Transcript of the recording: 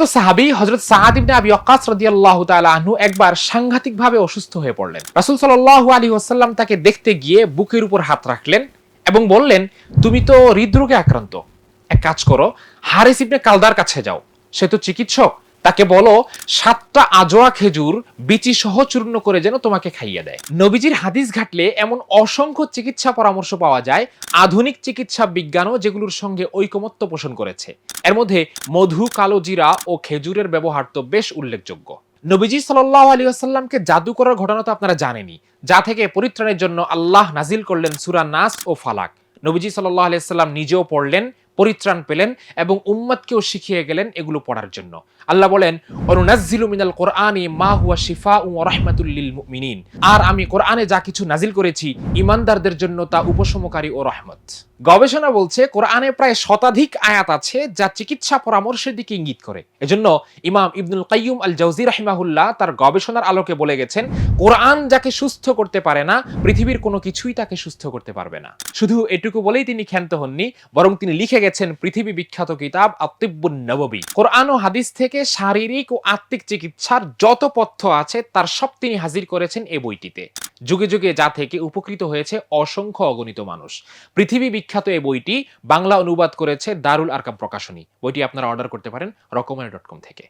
বিখ্যাত সাহাবী হযরত সাদ ইবনে আবি ওয়াক্কাস রাদিয়াল্লাহু তাআলা আনহু একবার সাংঘাতিকভাবে অসুস্থ হয়ে পড়লেন। রাসূল সাল্লাল্লাহু আলাইহি ওয়াসাল্লাম তাকে দেখতে গিয়ে বুকের উপর হাত রাখলেন এবং বললেন, তুমি তো হৃদরোগে আক্রান্ত, এক কাজ করো, হারিস ইবনে কালদার কাছে যাও, সে তো চিকিৎসক, তাকে বলো 7টা আজোয়া খেজুর বিচি সহ চূর্ণ করে যেন তোমাকে খাইয়ে দেয়। নবীজির হাদিস ঘাটলে এমন অসংখ্য চিকিৎসা পরামর্শ পাওয়া যায় আধুনিক চিকিৎসা বিজ্ঞানও যেগুলোর সঙ্গে ঐকমত্য পোষণ করেছে। এর মধ্যে মধু, কালো জিরা ও খেজুরের ব্যবহার তো বেশ উল্লেখযোগ্য। নবীজি সাল্লাল্লাহু আলাইহি ওয়াসাল্লামকে জাদু করার ঘটনা তো আপনারা জানেনই, যা থেকে পরিত্রাণের জন্য আল্লাহ নাজিল করলেন সূরা নাস ও ফালাক। নবীজি সাল্লাল্লাহু আলাইহি ওয়াসাল্লাম নিজেও পড়লেন, পরিত্রাণ পেলেন এবং উম্মতকেও শিখিয়ে গেলেন এগুলো পড়ার জন্য। আল্লাহ বলেন, অনুনাজ্জিলু মিনাল কোরআনি মা হুয়া শিফাউ ওয়া রাহমাতুল লিল মুমিনিন। আর আমি কোরআনে যা কিছু নাজিল করেছি ঈমানদারদের জন্য তা উপশমকারী ও রহমত। গবেষণা বলছে কোরআনে প্রায় শতাধিক আয়াত আছে যা চিকিৎসা পরামর্শের দিকে ইঙ্গিত করে। এজন্য ইমাম ইবনুল কাইয়্যুম আল জাওজি রাহিমাহুল্লাহ তার গবেষণার আলোকে বলে গেছেন, কোরআন যাকে সুস্থ করতে পারে না, পৃথিবীর কোনো কিছুই তাকে সুস্থ করতে পারবে না। শুধু এটুকু বলেই তিনি ক্ষান্ত হননি, বরং তিনি লিখে গেছেন পৃথিবী বিখ্যাত কিতাব আত-তিব্বুন নববী। কোরআন ও হাদিস থেকে শারীরিক ও আত্মিক চিকিৎসার যত পথ্য আছে তার সব তিনি হাজির করেছেন এই বইটিতে। যুগে যুগে যা থেকে উপকৃত হয়েছে অসংখ্য অগণিত মানুষ। পৃথিবী বিখ্যাত এই বইটি বাংলা অনুবাদ করেছে দারুল আরকাম প্রকাশনী। বইটি আপনারা অর্ডার করতে পারেন রকমারি.com থেকে।